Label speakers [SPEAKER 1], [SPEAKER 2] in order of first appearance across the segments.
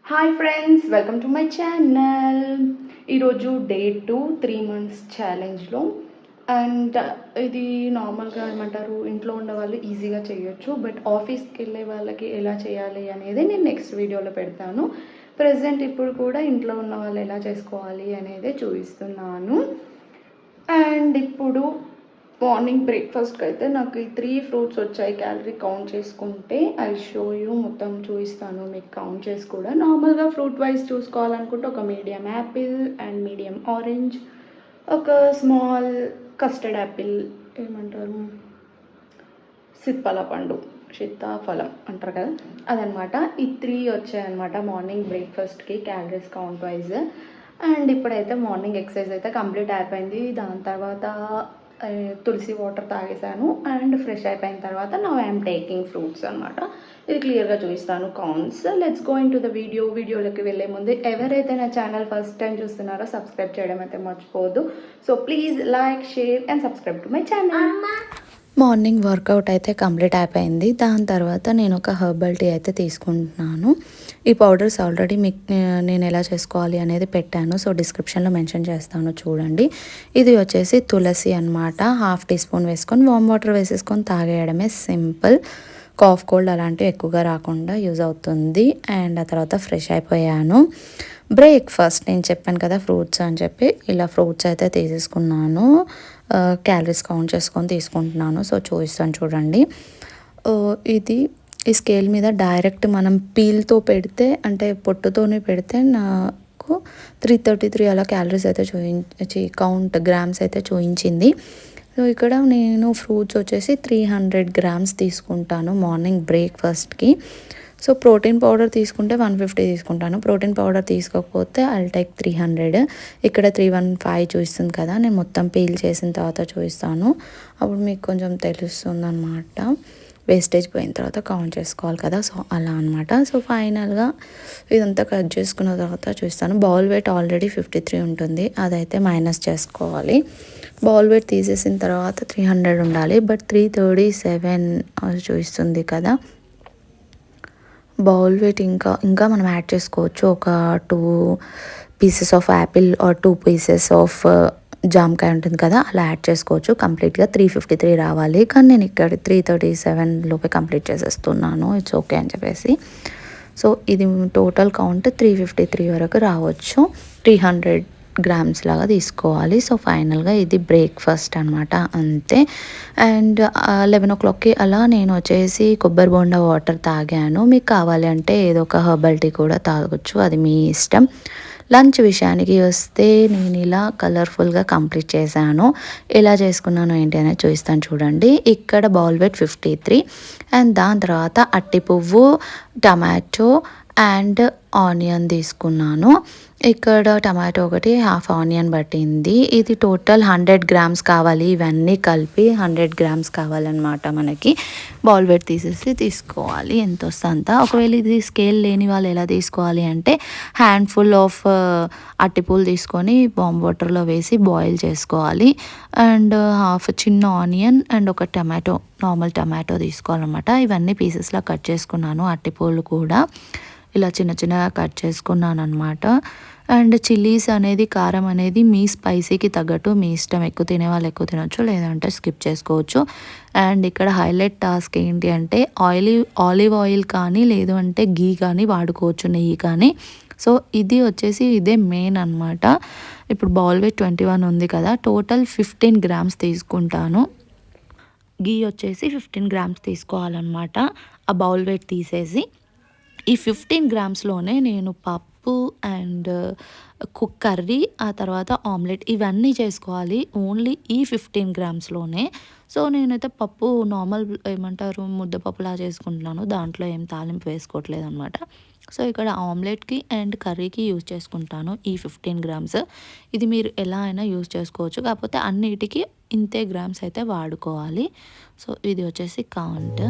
[SPEAKER 1] Hi friends, welcome to my channel. ఈరోజు day 2 3 months ఛాలెంజ్లో. And ఇది నార్మల్గా ఏమంటారు, ఇంట్లో ఉండే వాళ్ళు ఈజీగా చేయొచ్చు, బట్ ఆఫీస్కి వెళ్ళే వాళ్ళకి ఎలా చేయాలి అనేది నేను నెక్స్ట్ వీడియోలో పెడతాను. ప్రజెంట్ ఇప్పుడు కూడా ఇంట్లో ఉన్న వాళ్ళు ఎలా చేసుకోవాలి అనేది చూపిస్తున్నాను. అండ్ ఇప్పుడు మార్నింగ్ బ్రేక్ఫాస్ట్కి అయితే నాకు ఈ 3 ఫ్రూట్స్ వచ్చాయి. క్యాలరీ కౌంట్ చేసుకుంటే ఐ షో యూ, మొత్తం చూపిస్తాను మీకు కౌంట్ చేసి కూడా. నార్మల్గా ఫ్రూట్ వైజ్ చూసుకోవాలనుకుంటే ఒక medium Apple and medium orange, ఒక స్మాల్ కస్టర్డ్ యాపిల్, ఏమంటారు సీతాఫలం అంటారు కదా, అదనమాట. ఈ 3 వచ్చాయన్నమాట మార్నింగ్ బ్రేక్ఫాస్ట్కి క్యాలరీస్ కౌంట్ వైజ్. అండ్ ఇప్పుడైతే మార్నింగ్ ఎక్సర్సైజ్ అయితే కంప్లీట్ అయిపోయింది. దాని తర్వాత తులసి వాటర్ తాగేసాను అండ్ ఫ్రెష్ అయిపోయిన తర్వాత నౌ ఐఎమ్ టేకింగ్ ఫ్రూట్స్ అనమాట. ఇది క్లియర్గా చూపిస్తాను counts. Let's go in to the వీడియోలోకి వెళ్ళే ముందు ఎవరైతే నా ఛానల్ ఫస్ట్ టైం చూస్తున్నారో సబ్స్క్రైబ్ చేయడం అయితే మర్చిపోవద్దు. So please like, share and subscribe to my channel.
[SPEAKER 2] Morning workout అయితే కంప్లీట్ అయిపోయింది. దాని తర్వాత నేను ఒక హెర్బల్ టీ అయితే తీసుకుంటున్నాను. ఈ పౌడర్స్ ఆల్రెడీ మీకు నేను ఎలా చేసుకోవాలి అనేది పెట్టాను, సో డిస్క్రిప్షన్లో మెన్షన్ చేస్తాను, చూడండి. ఇది వచ్చేసి తులసి అనమాట. 1/2 టీ స్పూన్ వేసుకొని వామ్ వాటర్ వేసేసుకొని తాగేయడమే, సింపుల్. కాఫ్ కోల్డ్ అలాంటివి ఎక్కువగా రాకుండా యూజ్ అవుతుంది. అండ్ ఆ తర్వాత ఫ్రెష్ అయిపోయాను. బ్రేక్ఫాస్ట్ నేను చెప్పాను కదా ఫ్రూట్స్ అని చెప్పి, ఇలా ఫ్రూట్స్ అయితే తీసేసుకున్నాను. క్యాలరీస్ కౌంట్ చేసుకొని తీసుకుంటున్నాను, సో చూపిస్తాను చూడండి. ఇది ఈ స్కేల్ మీద డైరెక్ట్ మనం పీల్తో పెడితే, అంటే పొట్టుతోనే పెడితే నాకు 333 అలా క్యాలరీస్ అయితే కౌంట్ గ్రామ్స్ అయితే చూపించింది. సో ఇక్కడ నేను ఫ్రూట్స్ వచ్చేసి 300 గ్రామ్స్ తీసుకుంటాను మార్నింగ్ బ్రేక్ఫాస్ట్కి. సో ప్రోటీన్ పౌడర్ తీసుకుంటే 150 తీసుకుంటాను. ప్రోటీన్ పౌడర్ తీసుకోకపోతే ఐల్ టేక్ 300. ఇక్కడ 315 చూపిస్తుంది కదా, నేను మొత్తం పీల్ చేసిన తర్వాత చూపిస్తాను, అప్పుడు మీకు కొంచెం తెలుస్తుంది అనమాట. వేస్టేజ్ పోయిన తర్వాత కౌంట్ చేసుకోవాలి కదా, సో అలా అనమాట. సో ఫైనల్గా ఇదంతా కట్ చేసుకున్న తర్వాత చూస్తాను. బౌల్ వెయిట్ ఆల్రెడీ 53 ఉంటుంది, అదైతే మైనస్ చేసుకోవాలి. బౌల్ వెయిట్ తీసేసిన తర్వాత 300 ఉండాలి, బట్ 337 చూపిస్తుంది కదా. బౌల్ వెయిట్ ఇంకా మనం యాడ్ చేసుకోవచ్చు. ఒక 2 pieces of apple or 2 pieces of జామకాయ ఉంటుంది కదా, అలా యాడ్ చేసుకోవచ్చు. కంప్లీట్గా 353 రావాలి, కానీ నేను ఇక్కడ 337 లోపే కంప్లీట్ చేసేస్తున్నాను. ఇట్స్ ఓకే అని చెప్పేసి. సో ఇది టోటల్ కౌంట్ 353 వరకు రావచ్చు. 300 గ్రామ్స్ లాగా తీసుకోవాలి. సో ఫైనల్గా ఇది బ్రేక్ఫాస్ట్ అనమాట, అంతే. అండ్ 11 o'clockకి అలా నేను వచ్చేసి కొబ్బరి బోండా వాటర్ తాగాను. మీకు కావాలి అంటే ఏదో ఒక హెర్బల్ టీ కూడా తాగొచ్చు, అది మీ ఇష్టం. లంచ్ విషయానికి వస్తే నేను ఇలా కలర్ఫుల్గా కంప్లీట్ చేశాను. ఎలా చేసుకున్నాను ఏంటి అనేది చూపిస్తాను చూడండి. ఇక్కడ బౌల్ వెయిట్ 53 అండ్ దాని తర్వాత అట్టి పువ్వు, టమాటో అండ్ ఆనియన్ తీసుకున్నాను. ఇక్కడ టమాటో ఒకటి, హాఫ్ ఆనియన్ పట్టింది. ఇది టోటల్ 100 గ్రామ్స్ కావాలి, ఇవన్నీ కలిపి 100 గ్రామ్స్ కావాలన్నమాట మనకి. బౌల్ వెయిట్ తీసేసి తీసుకోవాలి, ఎంత వస్తే అంత. ఒకవేళ ఇది స్కేల్ లేని వాళ్ళు ఎలా తీసుకోవాలి అంటే, హ్యాండ్ఫుల్ ఆఫ్ అట్టిపూలు తీసుకొని వామ్ వాటర్లో వేసి బాయిల్ చేసుకోవాలి. అండ్ హాఫ్ చిన్న ఆనియన్ అండ్ ఒక టమాటో, నార్మల్ టమాటో తీసుకోవాలన్నమాట. ఇవన్నీ పీసెస్లా కట్ చేసుకున్నాను. అట్టిపూలు కూడా ఇలా చిన్న చిన్నగా కట్ చేసుకున్నాను అనమాట. అండ్ చిల్లీస్ అనేది, కారం అనేది మీ స్పైసీకి తగ్గట్టు మీ ఇష్టం. ఎక్కువ తినే వాళ్ళు ఎక్కువ తినొచ్చు, లేదంటే స్కిప్ చేసుకోవచ్చు. అండ్ ఇక్కడ హైలైట్ టాస్క్ ఏంటి అంటే, ఆలివ్ ఆయిల్ కానీ లేదు అంటే గీ కానీ వాడుకోవచ్చు, నెయ్యి కానీ. సో ఇది వచ్చేసి ఇదే మెయిన్ అనమాట. ఇప్పుడు బౌల్ వెయిట్ 21 ఉంది కదా, టోటల్ 15 గ్రామ్స్ తీసుకుంటాను. గీ వచ్చేసి 15 గ్రామ్స్ తీసుకోవాలన్నమాట, ఆ బౌల్ వెయిట్ తీసేసి. ఈ 15 గ్రామ్స్లోనే నేను పప్పు అండ్ కర్రీ, ఆ తర్వాత ఆమ్లెట్, ఇవన్నీ చేసుకోవాలి ఓన్లీ ఈ 15 గ్రామ్స్లోనే. సో నేనైతే పప్పు నార్మల్ ఏమంటారు ముద్దపప్పులా చేసుకుంటున్నాను, దాంట్లో ఏం తాలింపు వేసుకోవట్లేదు అనమాట. సో ఇక్కడ ఆమ్లెట్కి అండ్ కర్రీకి యూజ్ చేసుకుంటాను ఈ 15 గ్రామ్స్. ఇది మీరు ఎలా అయినా యూజ్ చేసుకోవచ్చు, కాకపోతే అన్నిటికీ ఇంతే గ్రామ్స్ అయితే వాడుకోవాలి. సో ఇది వచ్చేసి కౌంట్.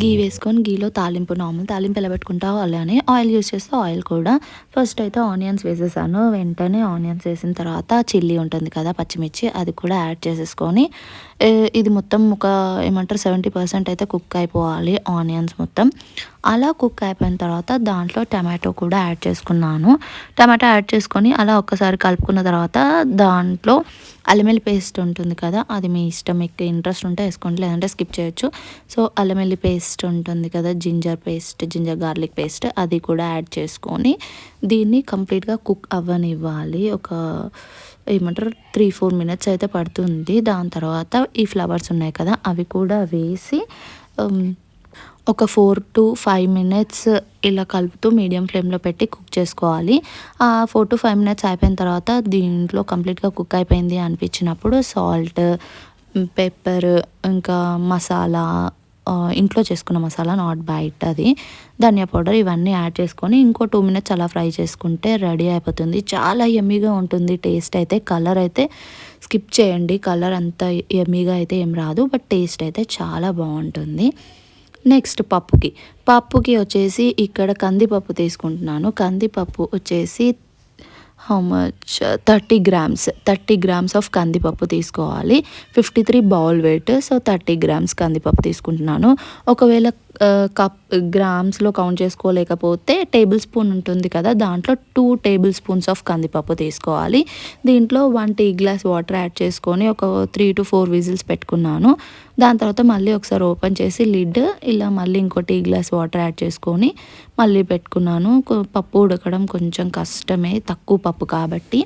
[SPEAKER 2] గీ వేసుకొని గీలో తాలింపు నార్మల్ తాలింపు ఎలా పెట్టుకుంటావో అలానే ఆయిల్ యూస్ చేస్తే ఆయిల్ కూడా ఫస్ట్ అయితే ఆనియన్స్ వేసేసాను. వెంటనే ఆనియన్స్ వేసిన తర్వాత చిల్లీ ఉంటుంది కదా పచ్చిమిర్చి, అది కూడా యాడ్ చేసేసుకొని ఇది మొత్తం ఒక ఏమంటారు 70% అయితే కుక్ అయిపోవాలి ఆనియన్స్ మొత్తం. అలా కుక్ అయిపోయిన తర్వాత దాంట్లో టమాటో కూడా యాడ్ చేసుకున్నాను. టమాటో యాడ్ చేసుకొని అలా ఒక్కసారి కలుపుకున్న తర్వాత దాంట్లో అల్లం వెల్లుల్లి పేస్ట్ ఉంటుంది కదా, అది మీ ఇష్టం, మీకు ఇంట్రెస్ట్ ఉంటే వేసుకోండి, లేదంటే స్కిప్ చేయొచ్చు. సో అల్లం వెల్లుల్లి పేస్ట్ ఉంటుంది కదా, జింజర్ గార్లిక్ పేస్ట్, అది కూడా యాడ్ చేసుకొని దీన్ని కంప్లీట్గా కుక్ అవ్వనివ్వాలి. ఒక ఏమంటారు 3-4 మినిట్స్ అయితే పడుతుంది. దాని తర్వాత ఈ ఫ్లవర్స్ ఉన్నాయి కదా అవి కూడా వేసి ఒక 4 to 5 మినిట్స్ ఇలా కలుపుతూ మీడియం ఫ్లేమ్లో పెట్టి కుక్ చేసుకోవాలి. ఆ 4 to 5 మినిట్స్ అయిపోయిన తర్వాత దీంట్లో కంప్లీట్గా కుక్ అయిపోయింది అనిపించినప్పుడు సాల్ట్, పెప్పర్, ఇంకా మసాలా, ఇంట్లో చేసుకున్న మసాలా, నాట్ బయట, అది ధనియా పౌడర్, ఇవన్నీ యాడ్ చేసుకొని ఇంకో 2 మినిట్స్ అలా ఫ్రై చేసుకుంటే రెడీ అయిపోతుంది. చాలా యమ్మీగా ఉంటుంది టేస్ట్ అయితే. కలర్ అయితే స్కిప్ చేయండి, కలర్ అంత యమ్మీగా అయితే ఏం రాదు, బట్ టేస్ట్ అయితే చాలా బాగుంటుంది. నెక్స్ట్ పప్పుకి వచ్చేసి ఇక్కడ కందిపప్పు తీసుకుంటున్నాను. కందిపప్పు వచ్చేసి హౌ మచ్ 30 గ్రామ్స్ ఆఫ్ కందిపప్పు తీసుకోవాలి. 53 బౌల్ వెయిట్, సో 30 గ్రామ్స్ కందిపప్పు తీసుకుంటున్నాను. ఒకవేళ కప్ గ్రామ్స్లో కౌంట్ చేసుకోలేకపోతే టేబుల్ స్పూన్ ఉంటుంది కదా, దాంట్లో 2 టేబుల్ స్పూన్స్ ఆఫ్ కందిపప్పు తీసుకోవాలి. దీంట్లో 1 టీ గ్లాస్ వాటర్ యాడ్ చేసుకొని ఒక 3 to 4 విజిల్స్ పెట్టుకున్నాను. దాని తర్వాత మళ్ళీ ఒకసారి ఓపెన్ చేసి లిడ్ ఇలా మళ్ళీ ఇంకో టీ గ్లాస్ వాటర్ యాడ్ చేసుకొని మళ్ళీ పెట్టుకున్నాను. పప్పు ఉడకడం కొంచెం కష్టమే, తక్కువ పప్పు కాబట్టి.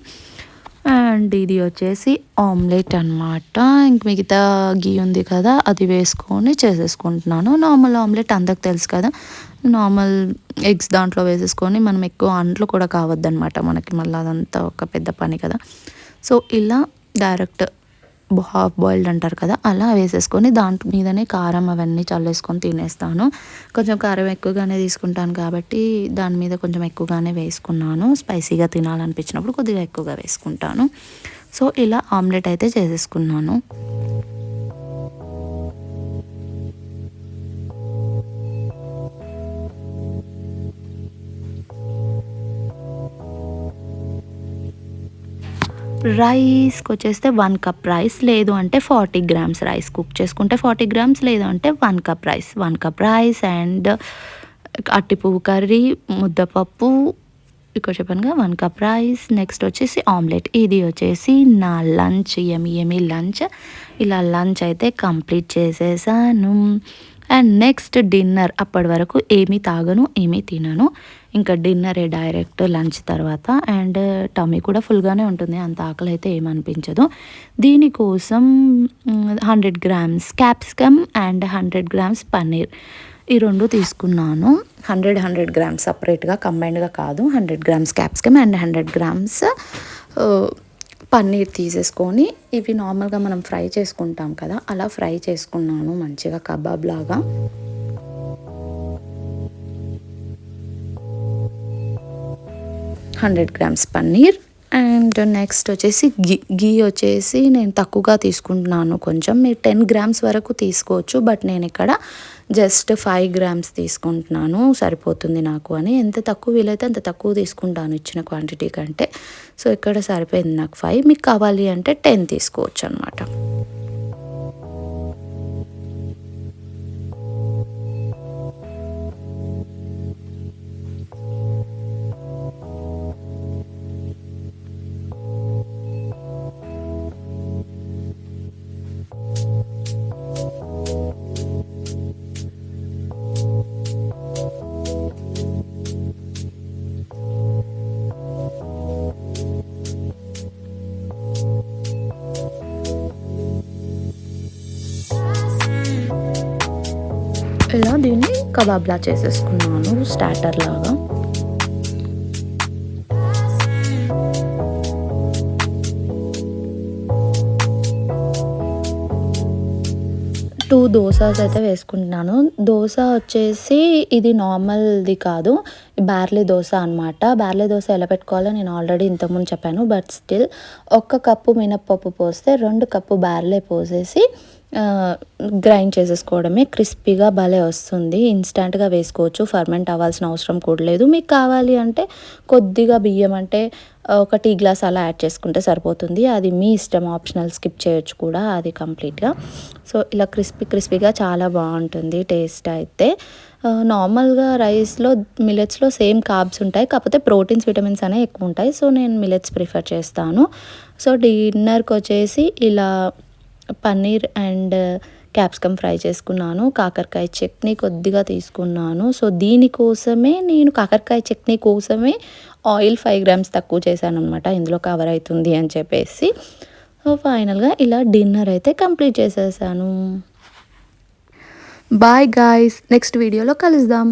[SPEAKER 2] అండ్ ఇది వచ్చేసి ఆమ్లెట్ అనమాట. ఇంక మిగతా గీ ఉంది కదా అది వేసుకొని చేసేసుకుంటున్నాను. నార్మల్ ఆమ్లెట్ అందరికి తెలుసు కదా, నార్మల్ ఎగ్స్ దాంట్లో వేసేసుకొని, మనం ఎక్కువ అంట్లు కూడా కావద్దనమాట మనకి, మళ్ళీ అదంతా ఒక పెద్ద పని కదా. సో ఇలా డైరెక్ట్ హాఫ్ బాయిల్డ్ అంటారు కదా, అలా వేసేసుకొని దాంట్లో మీదనే కారం అవన్నీ చల్లేసుకొని తినేస్తాను. కొంచెం కారం ఎక్కువగానే తీసుకుంటాను కాబట్టి దాని మీద కొంచెం ఎక్కువగానే వేసుకున్నాను. స్పైసీగా తినాలనిపించినప్పుడు కొద్దిగా ఎక్కువగా వేసుకుంటాను. సో ఇలా ఆమ్లెట్ అయితే చేసేసుకున్నాను. రైస్కి వచ్చేస్తే 1 కప్ రైస్, లేదు అంటే 40 గ్రామ్స్ రైస్ కుక్ చేసుకుంటే 40 గ్రామ్స్, లేదు అంటే 1 కప్ రైస్ అండ్ అట్టిపువ్వు కర్రీ, ముద్దపప్పు, ఇక్కడ చెప్పానుగా 1 కప్ రైస్. నెక్స్ట్ వచ్చేసి ఆమ్లెట్. ఇది వచ్చేసి నా లంచ్, యమీ లంచ్. ఇలా లంచ్ అయితే కంప్లీట్ చేసేసాను. And next dinner. అప్పటి వరకు ఏమీ తాగను, ఏమీ తినను, ఇంకా డిన్నరే డైరెక్ట్ లంచ్ తర్వాత. అండ్ టమ్మీ కూడా ఫుల్గానే ఉంటుంది, అంత ఆకలి అయితే ఏమనిపించదు. దీనికోసం 100 grams capsicum and 100 grams paneer, ఈ 2 తీసుకున్నాను. 100 గ్రామ్స్ సపరేట్గా కంబైన్డ్గా కాదు. 100 grams capsicum and 100 grams paneer తీసేసుకొని ఇవి నార్మల్గా మనం ఫ్రై చేసుకుంటాం కదా, అలా ఫ్రై చేసుకున్నాను మంచిగా కబాబ్ లాగా. Hundred grams paneer. And next వచ్చేసి గీ వచ్చేసి నేను తక్కువగా తీసుకుంటున్నాను కొంచెం, మీరు 10 గ్రామ్స్ వరకు తీసుకోవచ్చు, బట్ నేను ఇక్కడ జస్ట్ 5 గ్రామ్స్ తీసుకుంటున్నాను, సరిపోతుంది నాకు అని. ఎంత తక్కువ వీలైతే అంత తక్కువ తీసుకుంటాను ఇచ్చిన క్వాంటిటీ కంటే. సో ఇక్కడ సరిపోయింది నాకు 5, మీకు కావాలి అంటే 10 తీసుకోవచ్చు అనమాట. ఇలా దీన్ని కబాబ్లా చేసేసుకున్నాను స్టార్టర్ లాగా. 2 దోసాస్ అయితే వేసుకుంటున్నాను. దోస వచ్చేసి ఇది నార్మల్‌ది కాదు. బార్లీ దోస అనమాట. బార్లీ దోస ఎలా పెట్టుకోవాలో నేను ఆల్రెడీ ఇంతకుముందు చెప్పాను. బట్ స్టిల్ 1 కప్పు మినపప్పు పోస్తే 2 కప్పు బార్లీ పోసేసి గ్రైండ్ చేసేసుకోవడమే. క్రిస్పీగా భలే వస్తుంది. ఇన్‌స్టాంట్‌గా వేసుకోవచ్చు. ఫర్మెంట్ అవ్వాల్సిన అవసరం కూడా లేదు. మీకు కావాలి అంటే కొద్దిగా బియ్యం అంటే ఒక టీ గ్లాస్ అలా యాడ్ చేసుకుంటే సరిపోతుంది. అది మీ ఇష్టం, ఆప్షనల్, స్కిప్ చేయొచ్చు కూడా అది కంప్లీట్‌గా. సో ఇలా క్రిస్పీగా చాలా బాగుంటుంది టేస్ట్ అయితే. నార్మల్‌గా రైస్‌లో మిల్లెట్స్‌లో సేమ్ కార్బ్స్ ఉంటాయి. కాకపోతే ప్రోటీన్స్, విటమిన్స్ అనేవి ఎక్కువ ఉంటాయి. సో నేను మిల్లెట్స్ ప్రిఫర్ చేస్తాను. సో డిన్నర్‌కి వచ్చేసి ఇలా పన్నీర్ అండ్ క్యాప్సికమ్ ఫ్రై చేసుకున్నాను. కాకరకాయ చట్నీ కొద్దిగా తీసుకున్నాను. సో దీనికోసమే నేను కాకరకాయ చట్నీ కోసమే ఆయిల్ 5 గ్రామ్స్ తక్కువ చేశాననమాట. ఇందులో కవర్ అవుతుంది అని చెప్పేసి. సో ఫైనల్‌గా ఇలా డిన్నర్ అయితే కంప్లీట్ చేసేసాను. బాయ్ గాయ్స్, నెక్స్ట్ వీడియోలో కలుద్దాం.